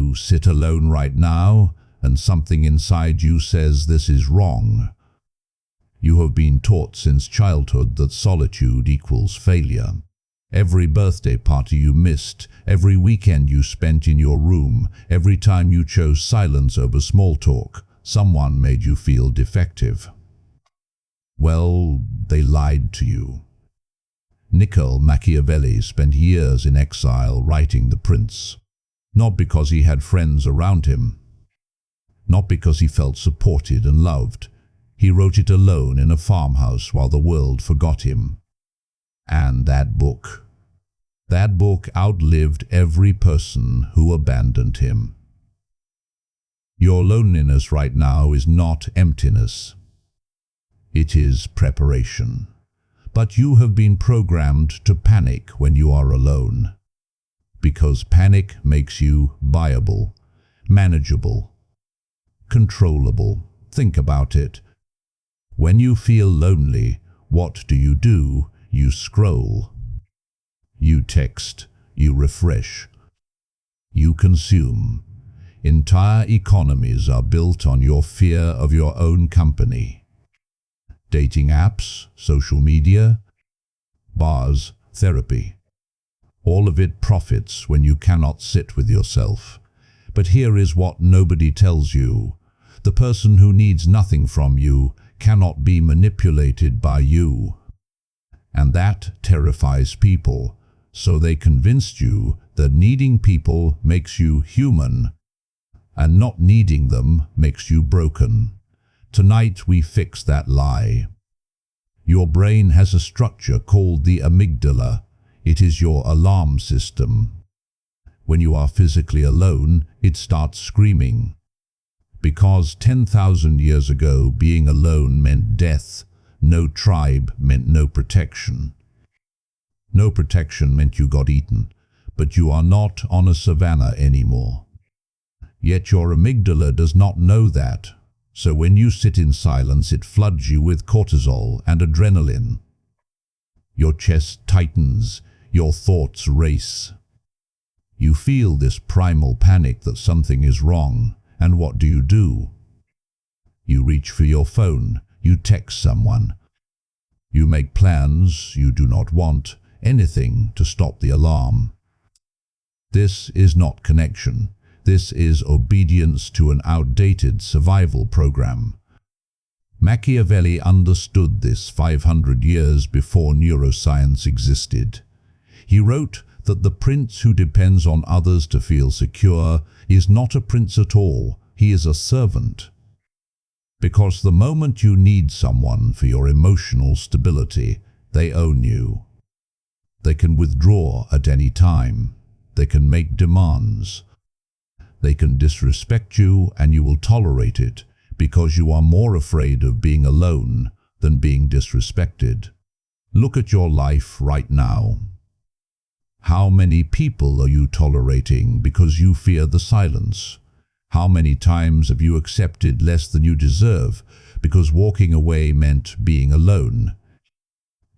You sit alone right now, and something inside you says this is wrong. You have been taught since childhood that solitude equals failure. Every birthday party you missed, every weekend you spent in your room, every time you chose silence over small talk, someone made you feel defective. Well, they lied to you. Machiavelli spent years in exile writing The Prince, not because he had friends around him, not because he felt supported and loved. He wrote it alone in a farmhouse while the world forgot him. And that book outlived every person who abandoned him. Your loneliness right now is not emptiness. It is preparation. But you have been programmed to panic when you are alone, because panic makes you viable, manageable, controllable. Think about it. When you feel lonely, what do? You scroll. You text. You refresh. You consume. Entire economies are built on your fear of your own company. Dating apps, social media, bars, therapy. All of it profits when you cannot sit with yourself. But here is what nobody tells you. The person who needs nothing from you cannot be manipulated by you. And that terrifies people, so they convinced you that needing people makes you human, and not needing them makes you broken. Tonight we fix that lie. Your brain has a structure called the amygdala. It is your alarm system. When you are physically alone, it starts screaming. Because 10,000 years ago, being alone meant death. No tribe meant no protection. No protection meant you got eaten, but you are not on a savanna anymore. Yet your amygdala does not know that. So when you sit in silence, it floods you with cortisol and adrenaline. Your chest tightens, your thoughts race. You feel this primal panic that something is wrong, and what do? You reach for your phone, you text someone. You make plans you do not want, anything to stop the alarm. This is not connection. This is obedience to an outdated survival program. Machiavelli understood this 500 years before neuroscience existed. He wrote that the prince who depends on others to feel secure is not a prince at all, he is a servant. Because the moment you need someone for your emotional stability, they own you. They can withdraw at any time. They can make demands. They can disrespect you, and you will tolerate it because you are more afraid of being alone than being disrespected. Look at your life right now. How many people are you tolerating because you fear the silence? How many times have you accepted less than you deserve because walking away meant being alone?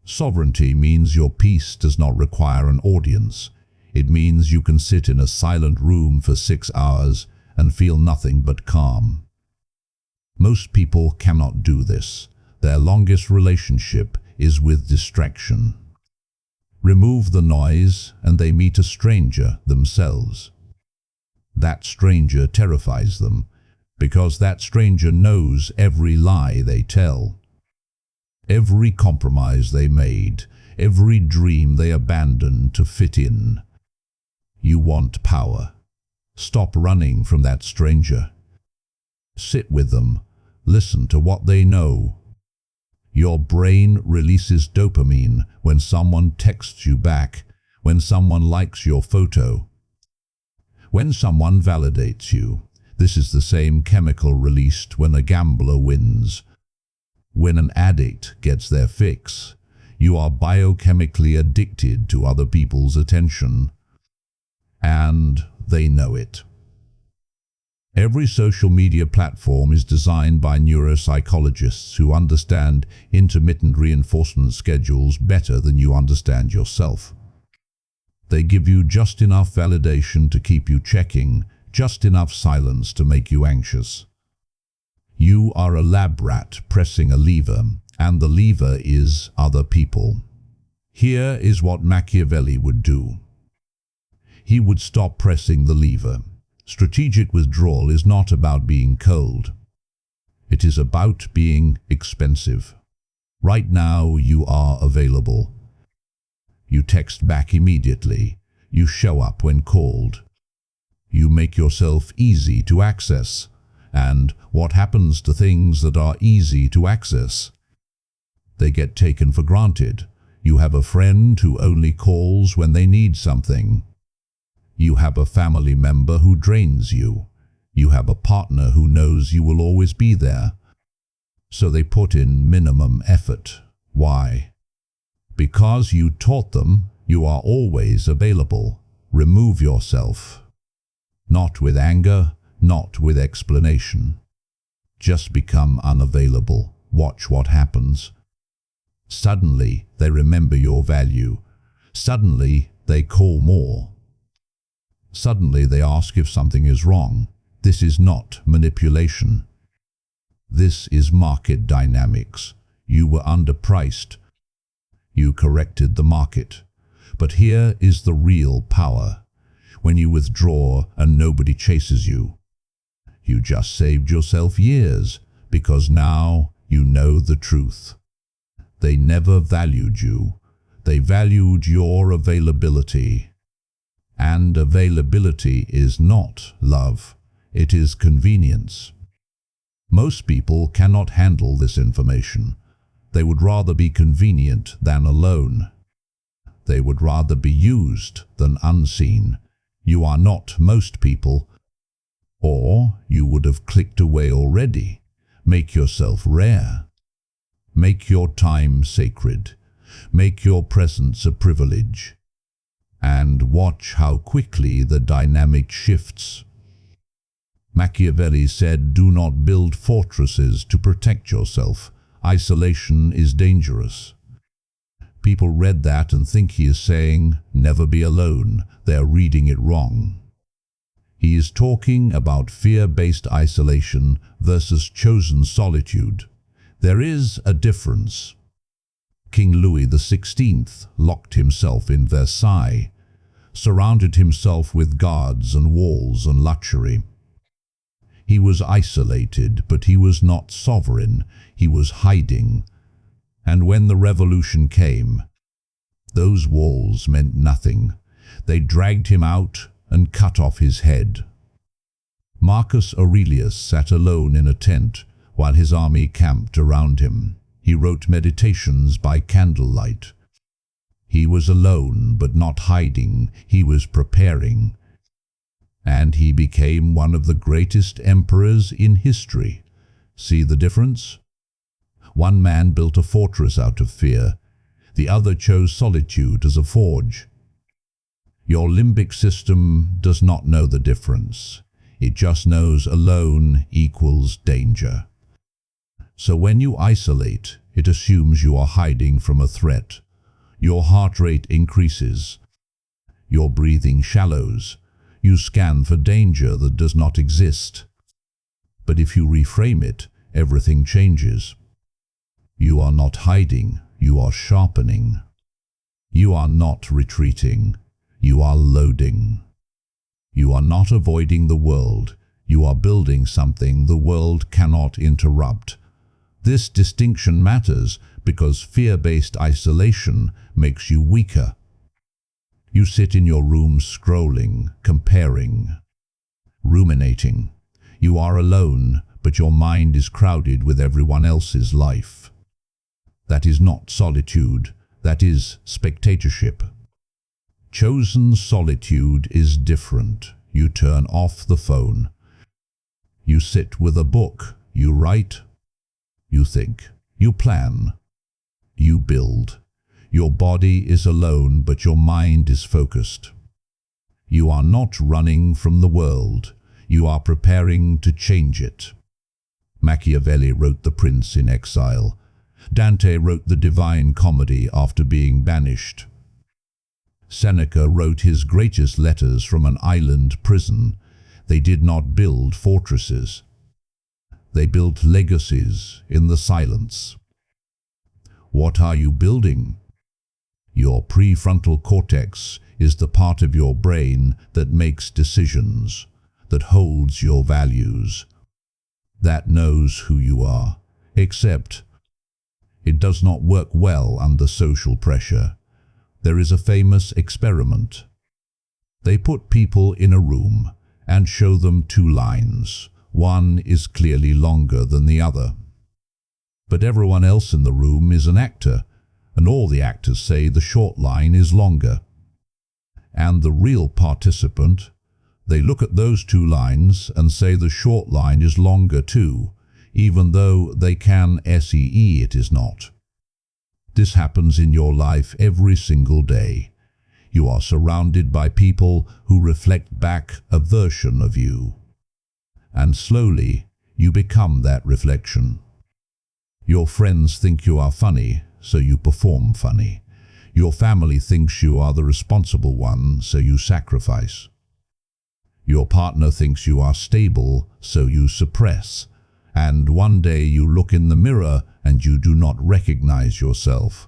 Sovereignty means your peace does not require an audience. It means you can sit in a silent room for 6 hours and feel nothing but calm. Most people cannot do this. Their longest relationship is with distraction. Remove the noise and they meet a stranger themselves. That stranger terrifies them because that stranger knows every lie they tell, every compromise they made, every dream they abandoned to fit in. You want power. Stop running from that stranger. Sit with them. Listen to what they know. Your brain releases dopamine when someone texts you back, when someone likes your photo, when someone validates you. This is the same chemical released when a gambler wins. When an addict gets their fix, you are biochemically addicted to other people's attention. And they know it. Every social media platform is designed by neuropsychologists who understand intermittent reinforcement schedules better than you understand yourself. They give you just enough validation to keep you checking, just enough silence to make you anxious. You are a lab rat pressing a lever, and the lever is other people. Here is what Machiavelli would do. He would stop pressing the lever. Strategic withdrawal is not about being cold. It is about being expensive. Right now you are available. You text back immediately. You show up when called. You make yourself easy to access. And what happens to things that are easy to access? They get taken for granted. You have a friend who only calls when they need something. You have a family member who drains you. You have a partner who knows you will always be there. So they put in minimum effort. Why? Because you taught them you are always available. Remove yourself. Not with anger, not with explanation. Just become unavailable. Watch what happens. Suddenly, they remember your value. Suddenly, they call more. Suddenly, they ask if something is wrong. This is not manipulation. This is market dynamics. You were underpriced. You corrected the market. But here is the real power. When you withdraw and nobody chases you, you just saved yourself years, because now you know the truth. They never valued you. They valued your availability. And availability is not love. It is convenience. Most people cannot handle this information. They would rather be convenient than alone. They would rather be used than unseen. You are not most people, or you would have clicked away already. Make yourself rare. Make your time sacred. Make your presence a privilege. And watch how quickly the dynamic shifts. Machiavelli said, "Do not build fortresses to protect yourself. Isolation is dangerous." People read that and think he is saying, never be alone. They are reading it wrong. He is talking about fear-based isolation versus chosen solitude. There is a difference. King Louis XVI locked himself in Versailles, surrounded himself with guards and walls and luxury. He was isolated, but he was not sovereign. He was hiding. And when the revolution came, those walls meant nothing. They dragged him out and cut off his head. Marcus Aurelius sat alone in a tent while his army camped around him. He wrote meditations by candlelight. He was alone, but not hiding. He was preparing. And he became one of the greatest emperors in history. See the difference? One man built a fortress out of fear. The other chose solitude as a forge. Your limbic system does not know the difference. It just knows alone equals danger. So when you isolate, it assumes you are hiding from a threat. Your heart rate increases. Your breathing shallows. You scan for danger that does not exist. But if you reframe it, everything changes. You are not hiding, you are sharpening. You are not retreating, you are loading. You are not avoiding the world, you are building something the world cannot interrupt. This distinction matters because fear-based isolation makes you weaker. You sit in your room scrolling, comparing, ruminating. You are alone, but your mind is crowded with everyone else's life. That is not solitude, that is spectatorship. Chosen solitude is different. You turn off the phone. You sit with a book. You write. You think. You plan. You build. Your body is alone, but your mind is focused. You are not running from the world. You are preparing to change it. Machiavelli wrote The Prince in Exile. Dante wrote the Divine Comedy after being banished. Seneca wrote his greatest letters from an island prison. They did not build fortresses. They built legacies in the silence. What are you building? Your prefrontal cortex is the part of your brain that makes decisions, that holds your values, that knows who you are, except it does not work well under social pressure. There is a famous experiment. They put people in a room and show them two lines. One is clearly longer than the other. But everyone else in the room is an actor, and all the actors say the short line is longer. And the real participant, they look at those two lines and say the short line is longer too, even though they can see it is not. This happens in your life every single day. You are surrounded by people who reflect back a version of you. And slowly, you become that reflection. Your friends think you are funny, so you perform funny. Your family thinks you are the responsible one, so you sacrifice. Your partner thinks you are stable, so you suppress. And one day you look in the mirror and you do not recognize yourself.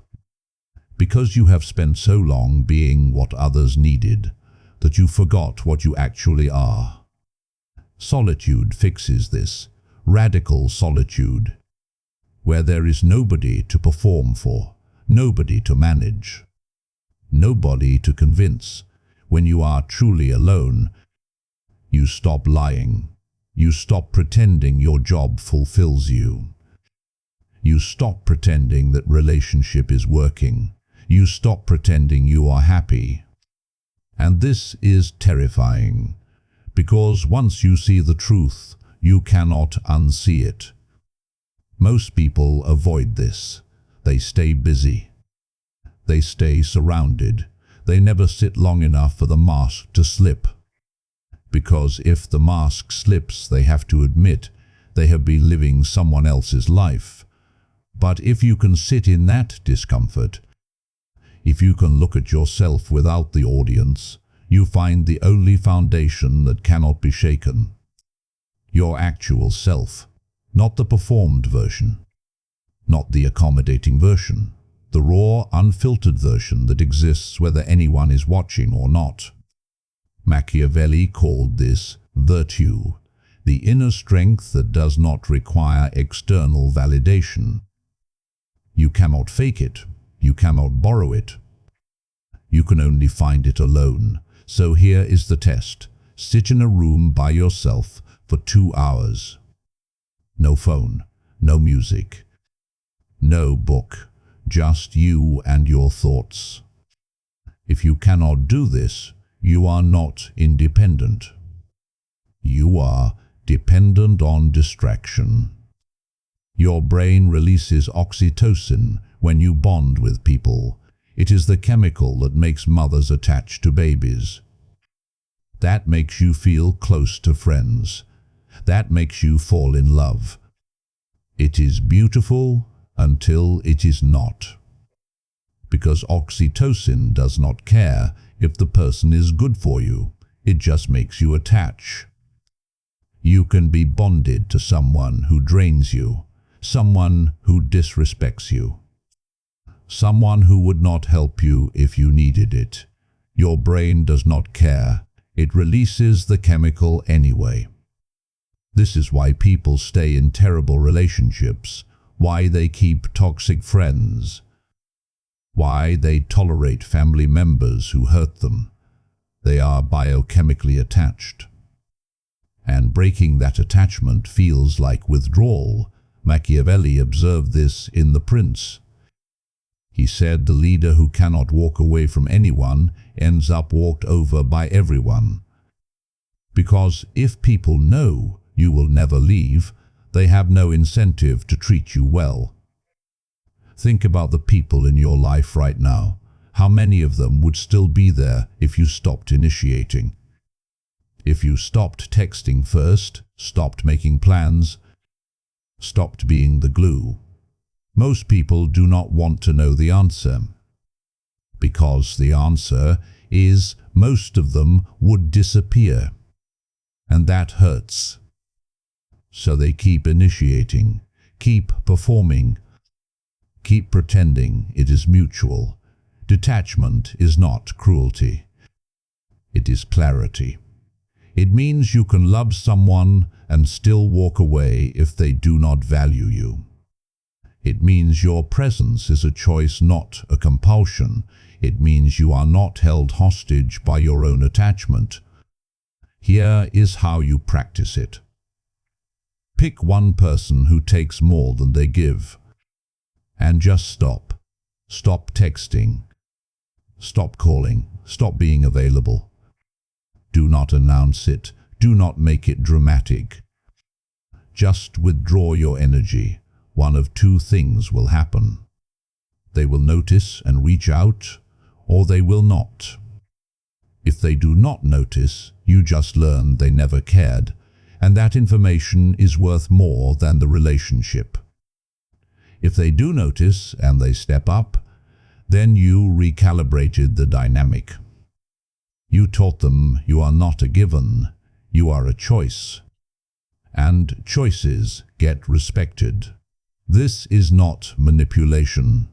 Because you have spent so long being what others needed, that you forgot what you actually are. Solitude fixes this, radical solitude, where there is nobody to perform for, nobody to manage, nobody to convince. When you are truly alone, you stop lying. You stop pretending your job fulfills you. You stop pretending that relationship is working. You stop pretending you are happy. And this is terrifying, because once you see the truth, you cannot unsee it. Most people avoid this. They stay busy. They stay surrounded. They never sit long enough for the mask to slip. Because if the mask slips, they have to admit they have been living someone else's life. But if you can sit in that discomfort, if you can look at yourself without the audience, you find the only foundation that cannot be shaken. Your actual self, not the performed version, not the accommodating version, the raw, unfiltered version that exists whether anyone is watching or not. Machiavelli called this virtue, the inner strength that does not require external validation. You cannot fake it. You cannot borrow it. You can only find it alone. So here is the test. Sit in a room by yourself for 2 hours. No phone, no music, no book, just you and your thoughts. If you cannot do this, you are not independent. You are dependent on distraction. Your brain releases oxytocin when you bond with people. It is the chemical that makes mothers attached to babies. That makes you feel close to friends. That makes you fall in love. It is beautiful until it is not. Because oxytocin does not care if the person is good for you. It just makes you attach. You can be bonded to someone who drains you, someone who disrespects you, someone who would not help you if you needed it. Your brain does not care. It releases the chemical anyway. This is why people stay in terrible relationships, why they keep toxic friends, why they tolerate family members who hurt them. They are biochemically attached. And breaking that attachment feels like withdrawal. Machiavelli observed this in The Prince. He said the leader who cannot walk away from anyone ends up walked over by everyone. Because if people know you will never leave, they have no incentive to treat you well. Think about the people in your life right now. How many of them would still be there if you stopped initiating? If you stopped texting first, stopped making plans, stopped being the glue? Most people do not want to know the answer. Because the answer is most of them would disappear. and that hurts. So they keep initiating, keep performing, keep pretending it is mutual. Detachment is not cruelty. It is clarity. It means you can love someone and still walk away if they do not value you. It means your presence is a choice, not a compulsion. It means you are not held hostage by your own attachment. Here is how you practice it. Pick one person who takes more than they give. And just stop. Stop texting. Stop calling. Stop being available. Do not announce it. Do not make it dramatic. Just withdraw your energy. One of two things will happen. They will notice and reach out, or they will not. If they do not notice, you just learn they never cared, and that information is worth more than the relationship. If they do notice and they step up, then you recalibrated the dynamic. You taught them you are not a given, you are a choice. And choices get respected. This is not manipulation.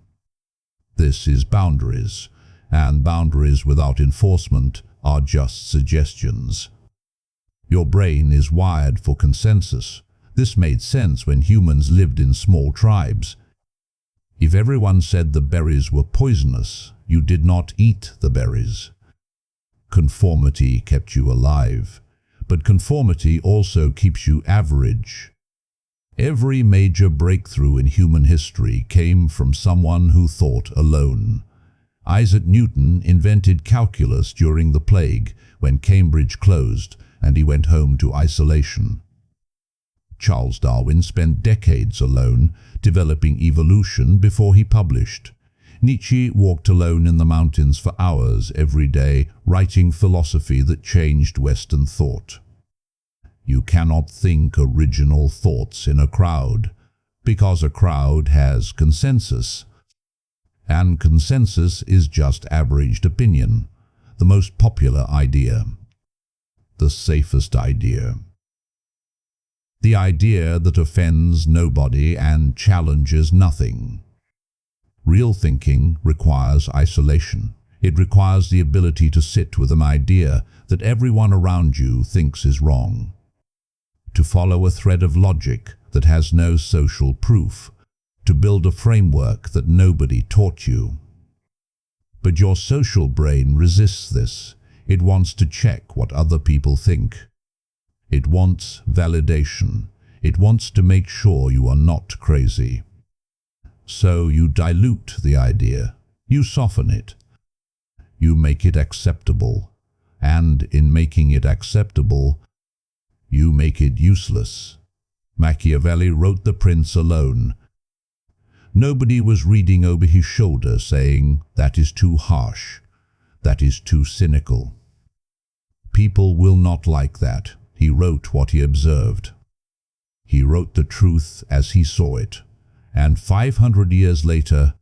This is boundaries, and boundaries without enforcement are just suggestions. Your brain is wired for consensus. This made sense when humans lived in small tribes. If everyone said the berries were poisonous, you did not eat the berries. Conformity kept you alive, but conformity also keeps you average. Every major breakthrough in human history came from someone who thought alone. Isaac Newton invented calculus during the plague when Cambridge closed and he went home to isolation. Charles Darwin spent decades alone developing evolution before he published. Nietzsche walked alone in the mountains for hours every day, writing philosophy that changed Western thought. You cannot think original thoughts in a crowd, because a crowd has consensus. And consensus is just averaged opinion, the most popular idea, the safest idea. The idea that offends nobody and challenges nothing. Real thinking requires isolation. It requires the ability to sit with an idea that everyone around you thinks is wrong. To follow a thread of logic that has no social proof. To build a framework that nobody taught you. But your social brain resists this. It wants to check what other people think. It wants validation. It wants to make sure you are not crazy. So you dilute the idea. You soften it. You make it acceptable. And in making it acceptable, you make it useless. Machiavelli wrote The Prince alone. Nobody was reading over his shoulder saying, "That is too harsh. That is too cynical." People will not like that. He wrote what he observed. He wrote the truth as he saw it. And 500 years later,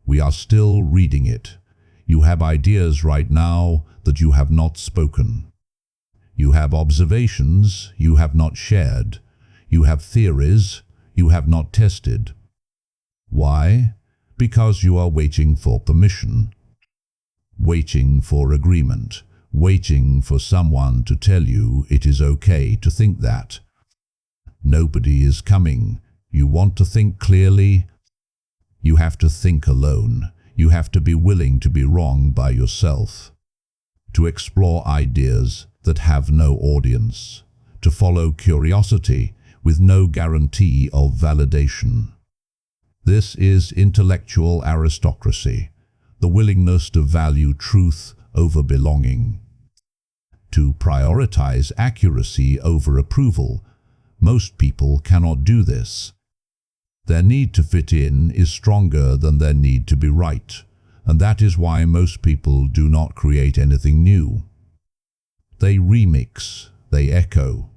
we are still reading it. You have ideas right now that you have not spoken. You have observations you have not shared. You have theories you have not tested. Why? Because you are waiting for permission. Waiting for agreement. Waiting for someone to tell you it is okay to think that. Nobody is coming. You want to think clearly? You have to think alone. You have to be willing to be wrong by yourself. To explore ideas that have no audience. To follow curiosity with no guarantee of validation. This is intellectual aristocracy, the willingness to value truth over belonging. To prioritize accuracy over approval. Most people cannot do this. Their need to fit in is stronger than their need to be right, and that is why most people do not create anything new. They remix, they echo.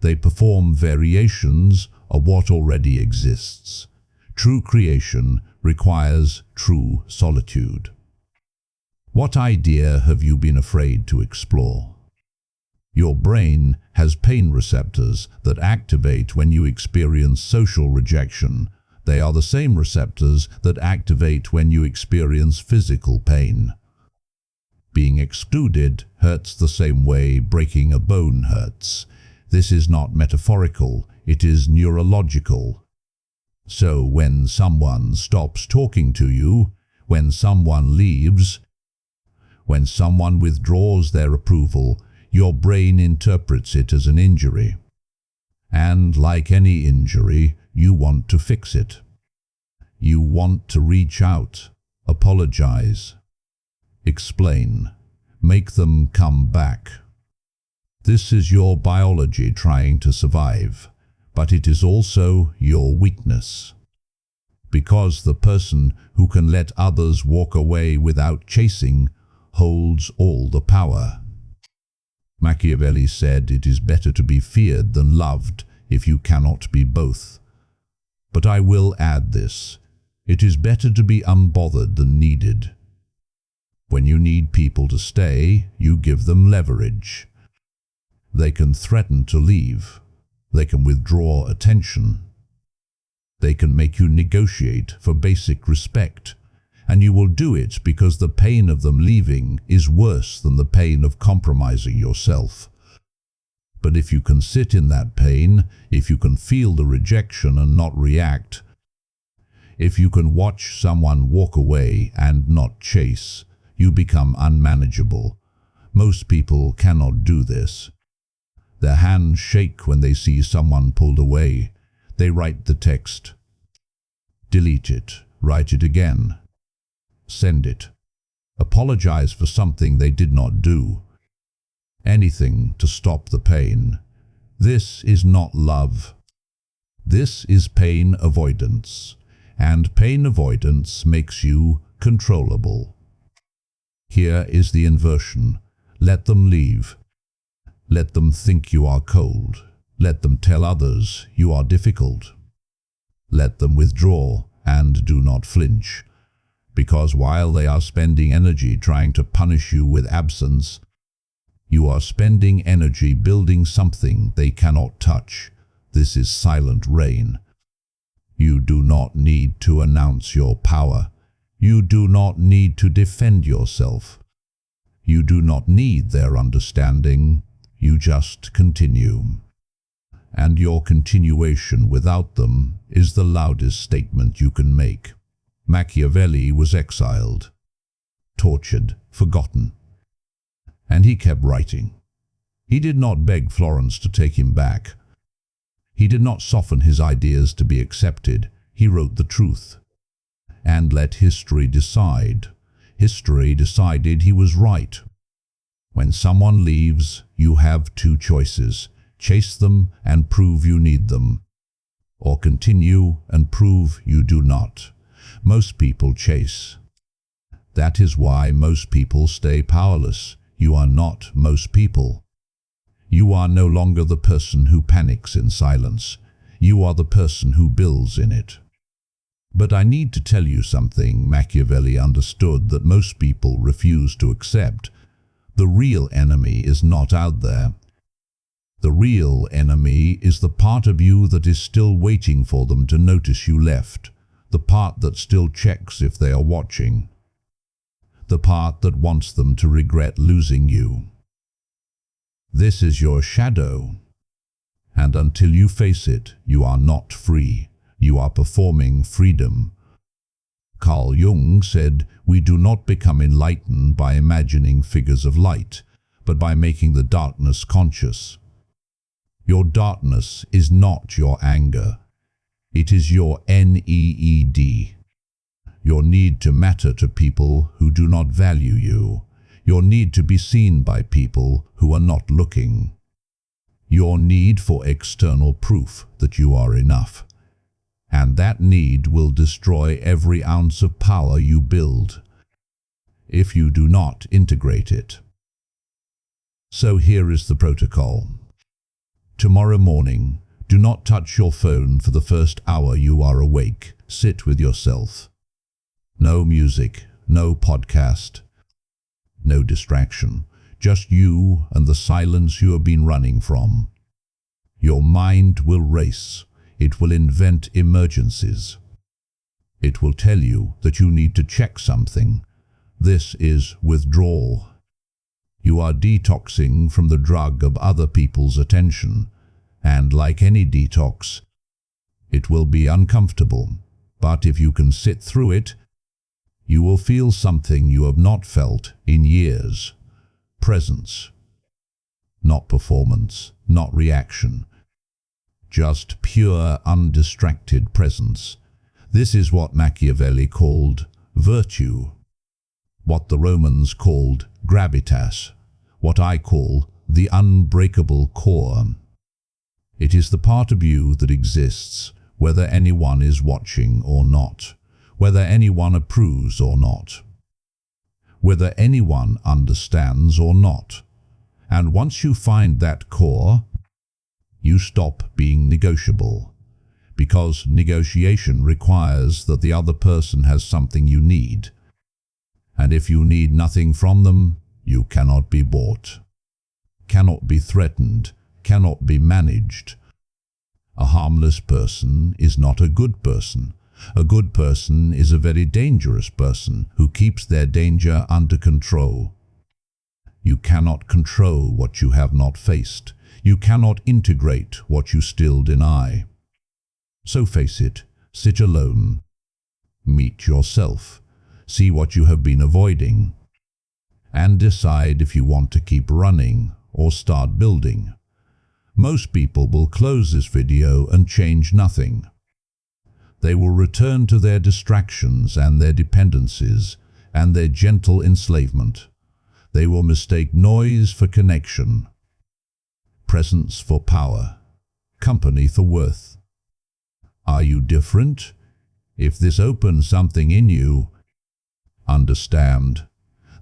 They perform variations of what already exists. True creation requires true solitude. What idea have you been afraid to explore? Your brain has pain receptors that activate when you experience social rejection. They are the same receptors that activate when you experience physical pain. Being excluded hurts the same way breaking a bone hurts. This is not metaphorical, it is neurological. So when someone stops talking to you, when someone leaves, when someone withdraws their approval, your brain interprets it as an injury. And like any injury, you want to fix it. You want to reach out, apologize, explain, make them come back. This is your biology trying to survive, but it is also your weakness. Because the person who can let others walk away without chasing holds all the power. Machiavelli said it is better to be feared than loved if you cannot be both. But I will add this: it is better to be unbothered than needed. When you need people to stay, you give them leverage. They can threaten to leave. They can withdraw attention. They can make you negotiate for basic respect. And you will do it because the pain of them leaving is worse than the pain of compromising yourself. But if you can sit in that pain, if you can feel the rejection and not react, if you can watch someone walk away and not chase, you become unmanageable. Most people cannot do this. Their hands shake when they see someone pulled away. They write the text, delete it, write it again, send it, apologize for something they did not do. Anything to stop the pain. This is not love. This is pain avoidance, and pain avoidance makes you controllable. Here is the inversion. Let them leave. Let them think you are cold. Let them tell others you are difficult. Let them withdraw and do not flinch, because while they are spending energy trying to punish you with absence, you are spending energy building something they cannot touch. This is silent rain. You do not need to announce your power. You do not need to defend yourself. You do not need their understanding. You just continue. And your continuation without them is the loudest statement you can make. Machiavelli was exiled, tortured, forgotten. And he kept writing. He did not beg Florence to take him back. He did not soften his ideas to be accepted. He wrote the truth. And let history decide. History decided he was right. When someone leaves, you have two choices: chase them and prove you need them, or continue and prove you do not. Most people chase. That is why most people stay powerless. You are not most people. You are no longer the person who panics in silence. You are the person who builds in it. But I need to tell you something Machiavelli understood that most people refuse to accept. The real enemy is not out there. The real enemy is the part of you that is still waiting for them to notice you left, the part that still checks if they are watching, the part that wants them to regret losing you. This is your shadow, and until you face it, you are not free. You are performing freedom. Carl Jung said, "We do not become enlightened by imagining figures of light, but by making the darkness conscious." Your darkness is not your anger. It is your need. Your need to matter to people who do not value you. Your need to be seen by people who are not looking. Your need for external proof that you are enough. And that need will destroy every ounce of power you build, if you do not integrate it. So here is the protocol. Tomorrow morning, do not touch your phone for the first hour you are awake. Sit with yourself. No music, no podcast, no distraction. Just you and the silence you have been running from. Your mind will race. It will invent emergencies. It will tell you that you need to check something. This is withdrawal. You are detoxing from the drug of other people's attention, and like any detox, it will be uncomfortable. But if you can sit through it, you will feel something you have not felt in years. Presence. Not performance, not reaction. Just pure, undistracted presence. This is what Machiavelli called virtue, what the Romans called gravitas, what I call the unbreakable core. It is the part of you that exists whether anyone is watching or not, whether anyone approves or not, whether anyone understands or not. And once you find that core, you stop being negotiable, because negotiation requires that the other person has something you need. And if you need nothing from them, you cannot be bought, cannot be threatened, cannot be managed. A harmless person is not a good person. A good person is a very dangerous person who keeps their danger under control. You cannot control what you have not faced. You cannot integrate what you still deny. So face it, sit alone. Meet yourself. See what you have been avoiding. And decide if you want to keep running or start building. Most people will close this video and change nothing. They will return to their distractions and their dependencies and their gentle enslavement. They will mistake noise for connection, presence for power, company for worth. Are you different? If this opens something in you, understand,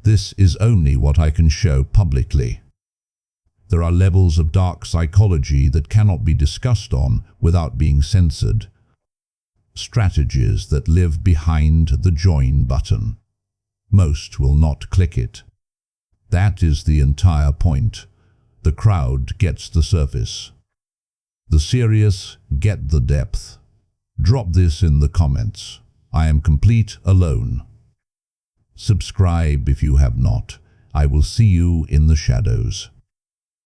this is only what I can show publicly. There are levels of dark psychology that cannot be discussed on without being censored. Strategies that live behind the join button. Most will not click it. That is the entire point. The crowd gets the surface. The serious get the depth. Drop this in the comments. I am complete alone. Subscribe if you have not. I will see you in the shadows.